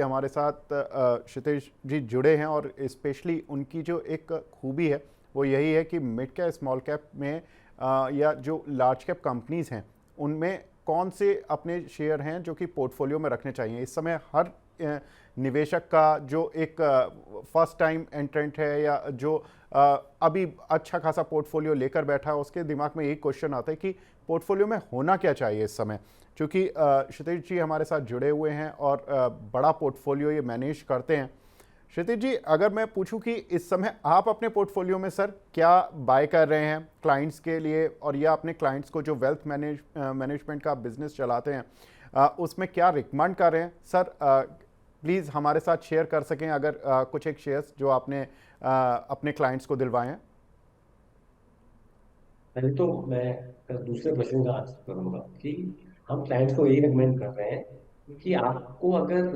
हमारे साथ क्षितिज जी जुड़े हैं और स्पेशली उनकी जो एक खूबी है वो यही है कि मिड कैप स्मॉल कैप में या जो लार्ज कैप कंपनीज़ हैं उनमें कौन से अपने शेयर हैं जो कि पोर्टफोलियो में रखने चाहिए। इस समय हर निवेशक का जो एक फर्स्ट टाइम एंट्रेंट है या जो अभी अच्छा खासा पोर्टफोलियो लेकर बैठा है उसके दिमाग में यही क्वेश्चन आता है कि पोर्टफोलियो में होना क्या चाहिए इस समय। क्योंकि क्षितिज जी हमारे साथ जुड़े हुए हैं और बड़ा पोर्टफोलियो ये मैनेज करते हैं। क्षितिज जी, अगर मैं पूछूं कि इस समय आप अपने पोर्टफोलियो में सर क्या बाय कर रहे हैं क्लाइंट्स के लिए, और या अपने क्लाइंट्स को जो वेल्थ मैनेजमेंट का बिजनेस चलाते हैं उसमें क्या रिकमेंड कर रहे हैं सर, प्लीज़ हमारे साथ शेयर कर सकें अगर कुछ एक शेयर्स जो आपने अपने क्लाइंट्स को दिलवाए हैं। पहले तो मैं दूसरे क्वेश्चन का आंसर करूंगा कि हम क्लाइंट्स को यही रिकमेंड कर रहे हैं कि आपको अगर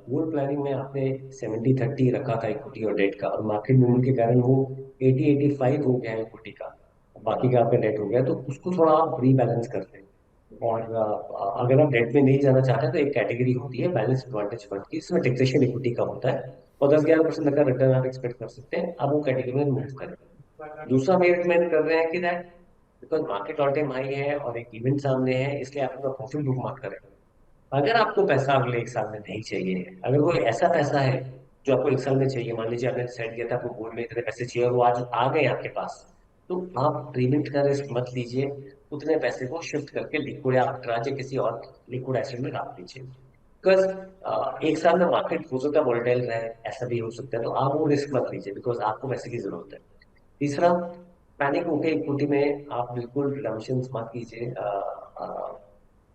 गोल प्लानिंग में आपने 70-30 रखा था इक्विटी और डेट का, और मार्केट मूवमेंट के कारण वो 80-85 हो गया है इक्विटी का, बाकी का आपका डेट हो गया, तो उसको थोड़ा आप रीबैलेंस कर दें। और अगर आप डेट में नहीं जाना चाहते तो एक कैटेगरी होती है बैलेंस एडवांटेज फंड की, इसमें टैक्सेशन इक्विटी का होता है और 10-11% का रिटर्न आप एक्सपेक्ट कर सकते हैं। आप वो कैटेगरी में मूव करें। दूसरा हम ये रिकमेंड कर रहे हैं कि that because market all time high है और एक इवेंट सामने है, इसलिए आप अपना प्रॉफिट बुक मत करें। अगर आपको पैसा अगले एक साल में नहीं चाहिए, अगर कोई ऐसा पैसा है जो आपको एक साल में चाहिए, मान लीजिए आपने डिसाइड किया था आपको गोल्ड में इतने पैसे चाहिए और वो आज आ गए आपके पास, तो आप प्रीमियम का रिस्क मत लीजिए। उतने पैसे को शिफ्ट करके लिक्विड आर्बिट्राज या किसी और लिक्विड एसेट में डाल दीजिए। बिकॉज एक साल में मार्केट हो सकता है वोलेटाइल रहे, ऐसा भी हो सकता है, तो आप वो रिस्क मत लीजिए बिकॉज आपको पैसे की जरूरत है। तीसरा, पैनिक होके इक्विटी में आप बिल्कुल रिडम्पशन मत कीजिए।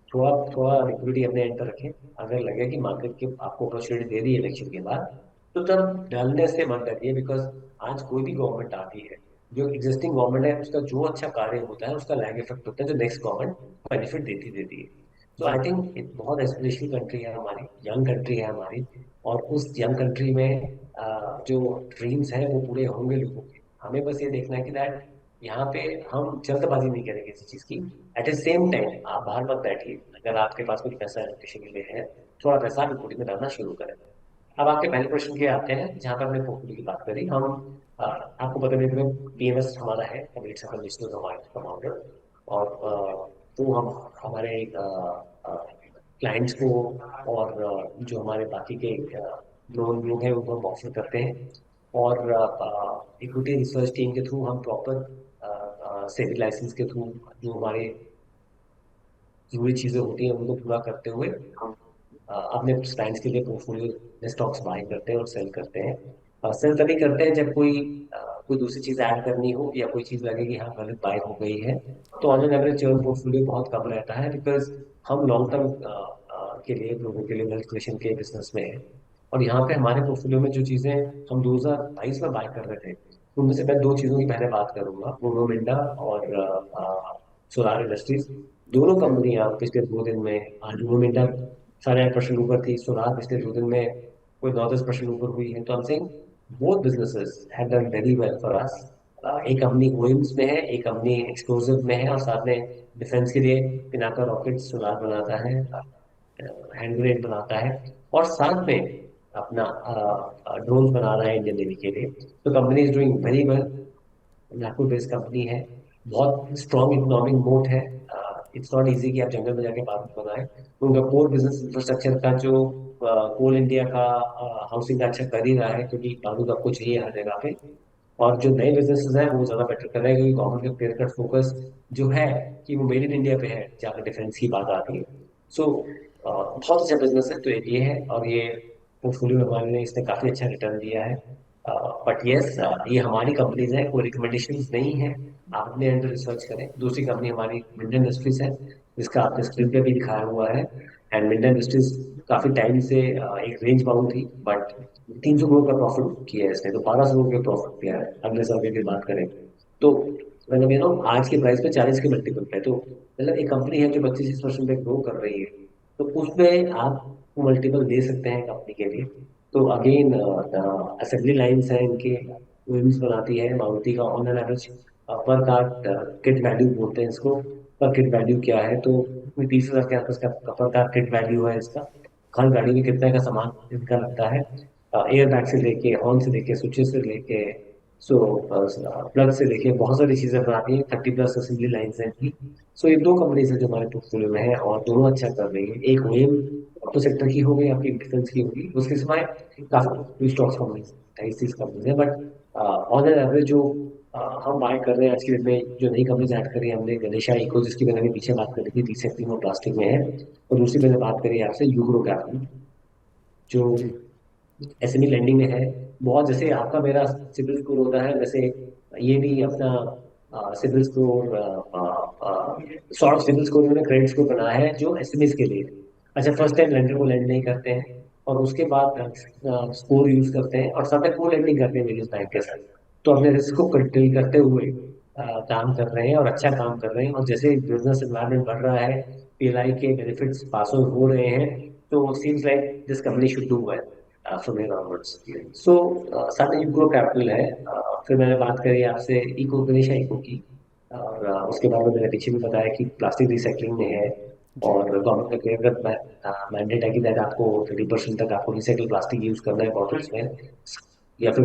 थोड़ा थोड़ा लिक्विडिटी अपने एंड पर रखें। अगर लगे कि मार्केट की आपको अपॉर्चुनिटी दे रही है इलेक्शन के बाद, तो तब डालने से मत डरिए। बिकॉज आज कोई भी गवर्नमेंट आती है, जो एग्जिस्टिंग गवर्नमेंट है उसका जो अच्छा कार्य होता है उसका लैग इफेक्ट होता है जो नेक्स्ट गवर्नमेंट बेनिफिट देती देती है। तो जी। आई थिंक एक बहुत एस्पिरेशनल कंट्री है हमारी, यंग कंट्री है हमारी, और उस यंग कंट्री में जो ड्रीम्स हैं वो पूरे होंगे लोगों के। हमें बस ये देखना है कि दैट यहाँ पे हम जल्दबाजी नहीं करेंगे किसी चीज की। एट द सेम टाइम आप बाहर मत बैठिए। अगर आपके पास कुछ पैसा एलोकेशन के लिए है, थोड़ा पैसा आप इक्विटी में डालना शुरू करें। अब आपके पहले प्रश्न के आते हैं जहाँ पर हमने पोर्टफोलियो की बात करी। हम आपको बता देते हैं पीएमएस हमारा है, कबीर सकल विष्णु हमारे कमांडर। और तो हम हमारे क्लाइंट्स को और जो हमारे बाकी के लोन लोग हैं उनको हम ऑफर करते हैं। और इक्विटी रिसर्च टीम के थ्रू हम प्रॉपर सेबी लाइसेंस के थ्रू जो हमारे जरूरी चीजें होती हैं उनको पूरा करते हुए हम अपने क्लाइंट्स के लिए पोर्टफोलियो स्टॉक्स बाय करते हैं और सेल करते हैं। सेल तभी करते हैं जब कोई दूसरी चीज ऐड करनी हो या कोई चीज लगे कि हाँ गलत बाय हो गई है। तो on an average churn portfolio बहुत कम रहता है बिकॉज हम लॉन्ग टर्म के लिए लोगों के लिए वेल्थ क्रिएशन के बिजनेस में है। और यहाँ पे हमारे पोर्टफोलियो में जो चीजें हम 2022 में बाय कर रहे थे, उनमें से मैं दो चीजों की पहले बात करूंगा, वो मिंडा और सोलार इंडस्ट्रीज। दोनों कंपनियां पिछले 2 दिन में, आज वो मिंडा 8.5% ऊपर थी, सोलार पिछले 2 दिन में कोई 9-10% ऊपर हुई है। तो हम saying both businesses have done very well for us. एक कंपनी ओएम्स में है, एक कंपनी एक्सप्लोजिव में है, और साथ में डिफेंस के लिए पिनाका रॉकेट सोलार बनाता है, हैंड ग्रेनेड बनाता है, और साथ में अपना ड्रोन बना रहा है इंडियन नेवी के लिए। तो company is doing very well. Nagpur based company है, बहुत स्ट्रॉन्ग इकोनॉमिक मोट है। इट्स नॉट इजी कि आप जंगल में जाके बारूद बनाए। तो उनका कोर बिजनेस इंफ्रास्ट्रक्चर का जो कोल इंडिया का हाउसिंग का अच्छा कर ही रहा है, क्योंकि बारूद आपको चाहिए हर जगह पे। और जो नए बिजनेसेस हैं वो ज्यादा बेटर कर रहे हैं, क्योंकि गवर्नमेंट का क्लियर कट फोकस जो है कि वो मेड इन इंडिया पे है जहाँ डिफेंस की बात आती है। सो बहुत अच्छा बिजनेस है। तो ये है, और ये पोर्टफोलियो में हमारे ने इसने काफी अच्छा रिटर्न दिया है। बट यस, ये हमारी कंपनीज है, कोई रिकमेंडेशन नहीं है। आप अपने अंडर रिसर्च करें। दूसरी कंपनी हमारी मिंडन इंडस्ट्रीज है, जिसका आपने स्क्रीन पे भी दिखाया हुआ है। एंड मिंडन इंडस्ट्रीज काफी टाइम से एक रेंज बाउंड थी, बट 300 करोड़ का प्रॉफिट बुक किया है इसने, तो 1200 करोड़ का प्रॉफिट किया है अगले साल की बात करें तो। मतलब आज के प्राइस पे 40 के मल्टीपल पे, तो मतलब एक कंपनी है जो 25-30% पे ग्रो कर रही है, तो उसमें आप मल्टीपल दे सकते हैं कंपनी के लिए। तो अगेन असेंबली लाइंस हैं इनके, विंग्स बनाती है मारुति का। ऑन एन एवरेज पर कार किट वैल्यू बोलते हैं इसको। पर किट वैल्यू क्या है, तो 30,000 के आसपास का पर कार किट वैल्यू है इसका। हर गाड़ी में कितने का सामान इनका लगता है, एयर बैग से लेके, हॉर्न से लेके, स्विचेस से लेके, सो प्लग से लेके बहुत सारी चीजें बनाती हैं। 30+ असेंबली लाइन्स हैं इनकी। सो ये दो कंपनीज है जो हमारे पोर्टफोलियो में है और दोनों अच्छा कर रही है। एक ओएम ऑटो सेक्टर की हो गई, आपकी डिफेंस की होगी, उसके सिवाय काफी स्टॉक्स कंपनीज है, 30 कंपनीज है। बट ऑन एन एवरेज जो हम बाय कर रहे हैं आज की डेट में, जो नई कंपनीज ऐड करी है हमने, गणेशा इको जिसकी मैंने अभी पीछे बात करी थी, रिसाइकलिंग और प्लास्टिक में है। और दूसरी मैंने बात करी है आपसे यूग्रो कैपिटल, जो जी। एसएमई लेंडिंग में है। बहुत जैसे आपका मेरा सिविल स्कोर होता है, वैसे ये भी अपना CIBIL score, sort of CIBIL score उन्होंने क्रेडिट स्कोर बनाया है जो एसएमईज के लिए। अच्छा, फर्स्ट टाइम लेंडर को लेंड नहीं करते हैं, और उसके बाद स्कोर यूज करते हैं, और साथ में को लेंडिंग करते हैं वेरियस बैंक के साथ। तो अपने रिस्क को कंट्रोल करते हुए काम कर रहे हैं और अच्छा काम कर रहे हैं। और जैसे बिजनेस एनवायरनमेंट बढ़ रहा है, पीएलआई के बेनिफिट्स पास ऑन हो रहे हैं, तो seems like this company should do well from here onwards. So साथ में यूको कैपिटल है। फिर मैंने बात करी आपसे इको, गणेशा इको की, और उसके बाद में मैंने पीछे भी बताया कि प्लास्टिक रिसाइकलिंग में है। जी। और गवर्नमेंट का क्लियर कट मैंडेट है कि दैट आपको 30% तक आपको रिसाइकल प्लास्टिक यूज करना है बॉटल्स में, या फिर,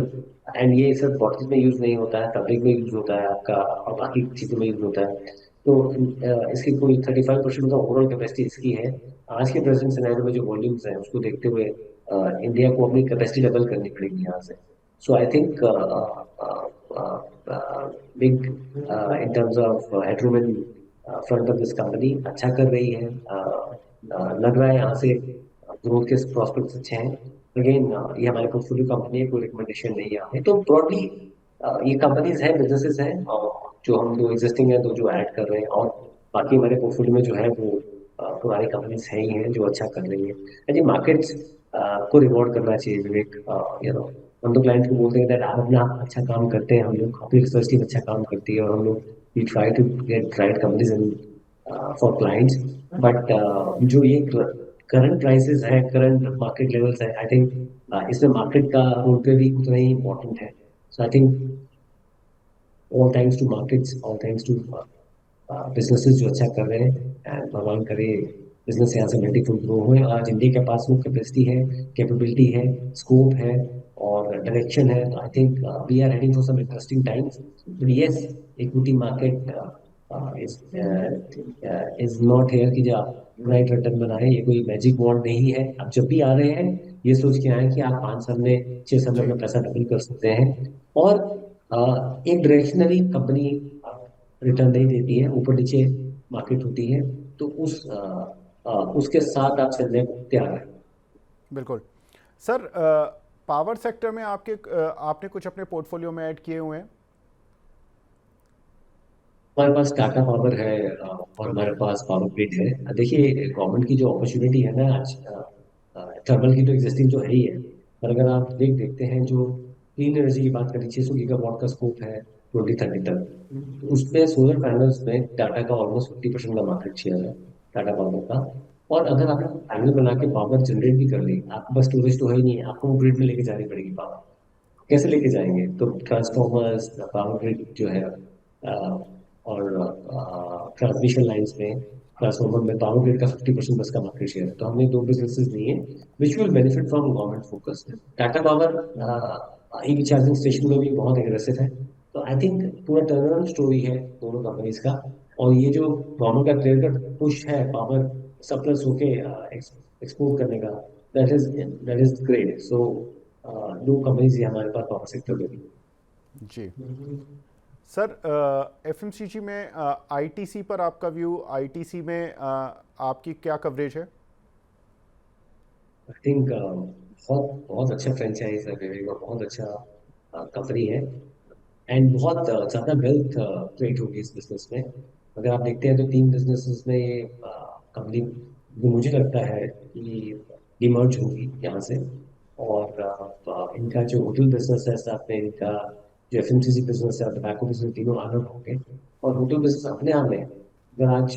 एंड ये सिर्फ बॉटल्स में यूज नहीं होता है, फैब्रिक में यूज होता है आपका, और बाकी चीजों में यूज होता है। तो इसकी कोई 35% का ओवरऑल कैपेसिटी इसकी है। आज के प्रेजेंट सिनेरियो में जो वॉल्यूम्स हैं उसको देखते हुए इंडिया को अपनी कैपेसिटी डबल करनी पड़ेगी यहाँ से। So I think big in terms of headroom in front of this company अच्छा कर रही है। लग रहा है यहाँ से ग्रोथ के प्रॉस्पेक्ट्स अच्छे हैं। अगेन ये हमारे पोर्टफोलियो कंपनी है, कोई रिकमेंडेशन नहीं है हमें। तो ब्रॉडली ये कंपनीज हैं, बिजनेसेस हैं, और जो हम दो एग्जिस्टिंग है, दो जो ऐड कर रहे हैं, और बाकी हमारे पोर्टफोलियो में जो है वो पुरानी कंपनीज हैं ही हैं जो अच्छा कर रही है। जी, मार्केट्स को रिवॉर्ड करना चाहिए विवेक। यू नो, हम तो क्लाइंट को बोलते हैं दैट आप अपना अच्छा काम करते हैं, हम लोग अपनी रिसर्च टीम अच्छा काम करती है, और हम लोग we try to get right companies in for clients. But जो ये करंट प्राइसेस है, करंट मार्केट लेवल्स है, आई थिंक इसमें मार्केट का रोल पे भी उतना ही इम्पोर्टेंट है। So I think all thanks to markets, all thanks to businesses जो अच्छा कर रहे हैं, एंड भगवान करे बिजनेस यहाँ से मल्टीपल ग्रो हुए। आज इंडिया के पास वो कैपेसिटी है, कैपेबिलिटी है, स्कोप है, और डायरेक्शन है। तो I think we are heading for some interesting times. But yes, equity market is not here कि जो आप राइट रिटर्न बनाए, ये कोई मैजिक वॉन्ड नहीं है। आप जब भी आ रहे हैं ये सोच के आए कि आप 5 साल में, 6 साल में जी। अपना पैसा डबल कर सकते हैं। और एक डायरेक्शनली कंपनी रिटर्न नहीं देती है, ऊपर नीचे मार्केट होती है, तो उसके साथ आप चलने को तैयार है। बिल्कुल। सर, पावर सेक्टर में आपने कुछ अपने पोर्टफोलियो में ऐड किए हुए हैं? हमारे पास टाटा पावर है, और ओके। हमारे पास पावर ग्रिड है। देखिए, गवर्नमेंट की जो अपॉर्चुनिटी है ना आज, थर्मल की तो एग्जिस्टिंग जो है ही है, पर अगर आप देखते हैं जो क्लीन एनर्जी की बात करें, 600 गीगावाट का स्कोप है 2030 तक। तो उसमें सोलर पैनल्स में टाटा का ऑलमोस्ट 50% का मार्केट शेयर है, टाटा पावर का। और अगर आपने पैनल बना के पावर जनरेट भी कर ली, आपके पास स्टोरेज तो है ही नहीं, आपको ग्रिड में लेके जानी पड़ेगी पावर। कैसे लेके जाएंगे? तो ट्रांसफॉर्मर्स, पावर ग्रिड जो है, और ट्रांसमिशन लाइंस में, ट्रांसफॉर्मर में पावर ग्रिड का 50% बस का मार्केट शेयर है। तो हमने दो बिजनेसेस लिए which will benefit from government focus. Tata power EV charging station में भी बहुत एग्रेसिव है। तो आई थिंक पूरा टर्नअराउंड स्टोरी है दोनों कंपनीज का। और ये जो गवर्नमेंट का क्लियर कट पुश है पावर सरप्लस होके एक्सपोर्ट करने का, दैट इज ग्रेट। सो दो कंपनीज है हमारे पास पावर सेक्टर में भी। जी। सर, एफएमसीजी में आईटीसी पर आपका व्यू, आईटीसी में आपकी क्या कवरेज है? आई थिंक बहुत बहुत अच्छा फ्रेंचाइज है विवेक, और बहुत अच्छा कंपनी है, एंड बहुत ज्यादा वेल्थ क्रिएट होगी इस बिजनेस में। अगर आप देखते हैं तो 3 बिजनेसेस में ये कंपनी, जो मुझे लगता है कि डिमर्ज होगी यहाँ से। और इनका जो होटल बिजनेस है, साथ में इनका जो एफएमसीजी बिजनेस है, टबैको बिजनेस, तीनों अलग होंगे। और होटल बिजनेस अपने आप में, अगर आज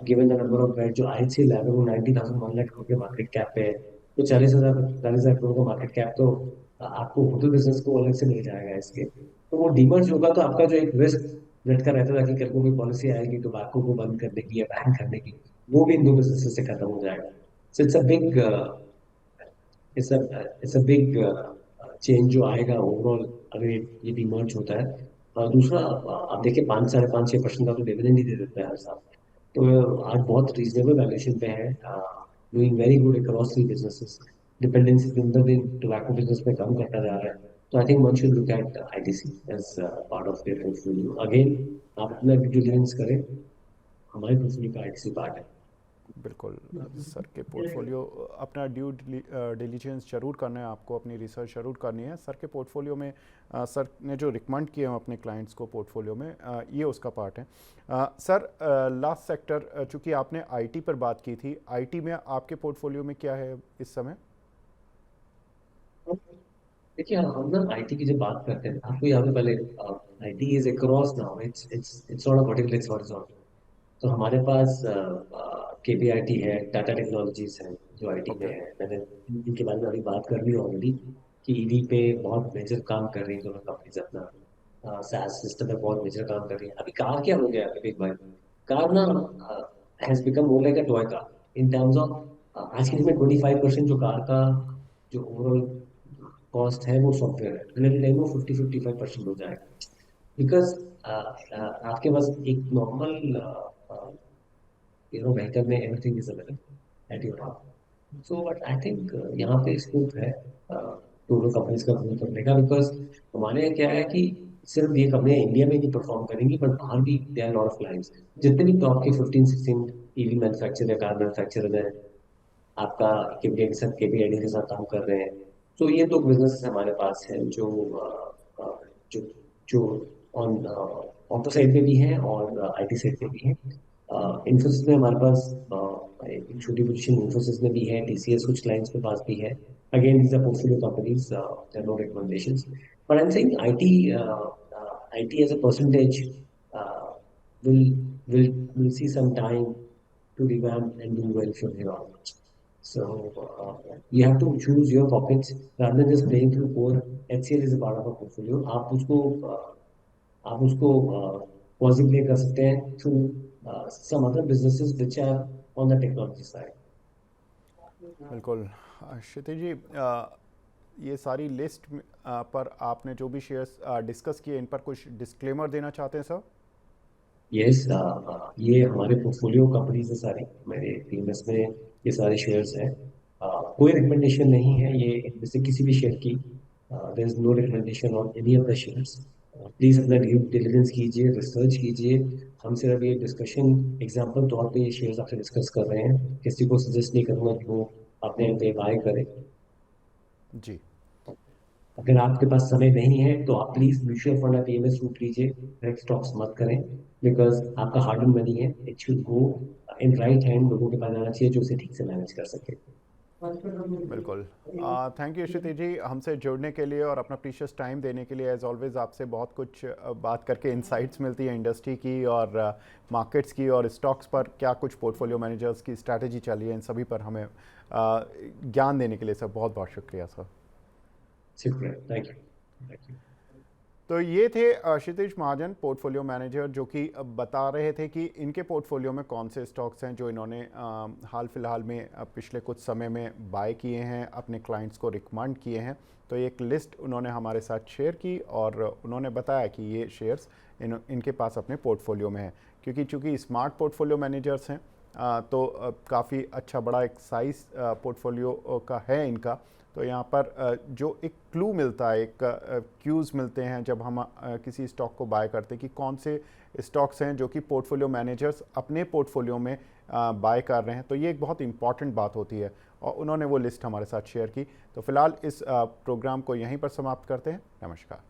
given the number of bed जो IHC लैब है वो 90,000, 1 लाख करोड़ के मार्केट कैप पे है, तो 40,000 करोड़ का मार्केट कैप, तो आपको होटल बिजनेस को अलग से मिल जाएगा इसके। तो वो डीमर्ज होगा, तो आपका जो एक रिस्क लटका रहता था कि कल को कोई पॉलिसी आएगी टोबैको को बंद करने की या बैन करने की, वो भी इन दो बिजनेस से खत्म हो जाएगा। So it's a big change जो आएगा ओवरऑल अगर ये डिमर्ज होता है। और दूसरा आप देखिए 5 साढ़े 5 6% का तो डिविडेंड ही दे देता है हर साल। तो आज बहुत रीजनेबल वैल्यूएशन पे है, doing very good across three businesses. Dependency दिन ब दिन टोबैको बिजनेस में कम करता जा रहा है। तो I think one should look at ITC as part of their portfolio. Again आप अपना ड्यू डिलिजेंस करें, हमारे पोर्टफोलियो का आईटीसी पार्ट बिल्कुल सर के पोर्टफोलियो, अपना ड्यू डिलीजेंस ज़रूर करना है आपको, अपनी रिसर्च ज़रूर करनी है। सर के पोर्टफोलियो में सर ने जो रिकमेंड किए हैं अपने क्लाइंट्स को पोर्टफोलियो में, ये उसका पार्ट है। सर लास्ट सेक्टर, चूँकि आपने आईटी पर बात की थी, आईटी में आपके पोर्टफोलियो में क्या है इस समय? है। देखिए हम ना आईटी की जब बात करते हैं आपको यहाँ पे पहले IT is across now, it's not a vertical, it's horizontal. तो हमारे पास केपीआईटी है, टाटा टेक्नोलॉजीज है जो आईटी में ओके। है। मैंने ईवी के बारे में अभी बात कर ली ऑलरेडी कि ईवी पे बहुत मेजर काम कर रही है दोनों कंपनीज अपना सास सिस्टम में बहुत मेजर काम कर रही है। अभी कार क्या हो गया विवेक भाई, कार ना has become more like a toy car in terms of आज के दिन में 25% जो कार का जो ओवरऑल कॉस्ट है वो सॉफ्टवेयर है। रियल टाइम में 50-55% हो जाएगा बिकॉज आपके पास एक नॉर्मल व्हीकल में everything is available at your हाथ। सो बट आई थिंक यहाँ पे स्कोप है दोनों कंपनीज का ग्रो करने का। बिकॉज हमारे यहाँ क्या है कि सिर्फ ये कंपनियां इंडिया में नहीं परफॉर्म करेंगी बट बाहर भी there are lot of clients. जितने भी टॉप के 15-16 ईवी मैन्युफैक्चरर है, कार मैन्युफैक्चरर है, आपका केपीआई के साथ केपीआईडी के साथ काम कर रहे हैं। तो ये दो बिजनेस हमारे पास है जो जो जो ऑन ऑटो साइड पे भी है और आईटी साइड पे भी है। इन्फोसिस में हमारे पास एक छोटी पोजीशन इन्फोसिस में भी है, टीसीएस कुछ क्लाइंट्स के पास भी है। Again these are portfolio companies, there are no recommendations. But I am saying IT as a percentage will will see some time to revamp and do well from here on. So you have to choose your pockets rather than just playing through core. HCL is a part of a portfolio. आप उसको positively कर सकते हैं through some other businesses which are on the technology side. बिल्कुल। क्षितिज जी, ये सारी list पर आपने जो भी शेयर्स डिस्कस किए, इन पर कुछ डिस्क्लेमर देना चाहते हैं सर? यस, ये हमारे पोर्टफोलियो कंपनीज है सारी, मेरे टीएमएस में ये सारे शेयर्स हैं। कोई रिकमेंडेशन नहीं है ये इनमें से किसी भी शेयर की। There is no recommendation on any of the shares. Please अपना ड्यू डिलिजेंस कीजिए, रिसर्च कीजिए। हम सिर्फ ये डिस्कशन एग्जांपल तौर पे ये शेयर्स आपसे डिस्कस कर रहे हैं, किसी को सजेस्ट नहीं करूंगा कि वो अपने पे बाय करे। जी। अगर आपके पास समय नहीं है तो आप प्लीज म्यूचुअल फंड या पीएमएस रूट लीजिए, डायरेक्ट स्टॉक्स मत करें। बिकॉज आपका हार्ड अर्न मनी है, it should go in right hand, लोगों के पास जाना चाहिए जो उसे ठीक से मैनेज कर सके। बिल्कुल। थैंक यू क्षितिज जी, हमसे जुड़ने के लिए और अपना प्रीशियस टाइम देने के लिए। एज ऑलवेज आपसे बहुत कुछ बात करके इंसाइट्स मिलती है इंडस्ट्री की और मार्केट्स की, और स्टॉक्स पर क्या कुछ पोर्टफोलियो मैनेजर्स की स्ट्रैटेजी चली है, इन सभी पर हमें ज्ञान देने के लिए सर बहुत बहुत शुक्रिया सर। Thank you. तो ये थे क्षितिज महाजन, पोर्टफोलियो मैनेजर, जो कि बता रहे थे कि इनके पोर्टफोलियो में कौन से स्टॉक्स हैं जो इन्होंने हाल फिलहाल में पिछले कुछ समय में बाय किए हैं, अपने क्लाइंट्स को रिकमेंड किए हैं। तो एक लिस्ट उन्होंने हमारे साथ शेयर की और उन्होंने बताया कि ये शेयर्स इनके पास अपने पोर्टफोलियो में है। क्योंकि चूँकि स्मार्ट पोर्टफोलियो मैनेजर्स हैं, तो काफ़ी अच्छा बड़ा एक साइज़ पोर्टफोलियो का है इनका। तो यहाँ पर जो एक क्लू मिलता है, एक क्यूज़ मिलते हैं जब हम किसी स्टॉक को बाय करते हैं कि कौन से स्टॉक्स हैं जो कि पोर्टफोलियो मैनेजर्स अपने पोर्टफोलियो में बाय कर रहे हैं। तो ये एक बहुत इंपॉर्टेंट बात होती है और उन्होंने वो लिस्ट हमारे साथ शेयर की। तो फिलहाल इस प्रोग्राम को यहीं पर समाप्त करते हैं। नमस्कार।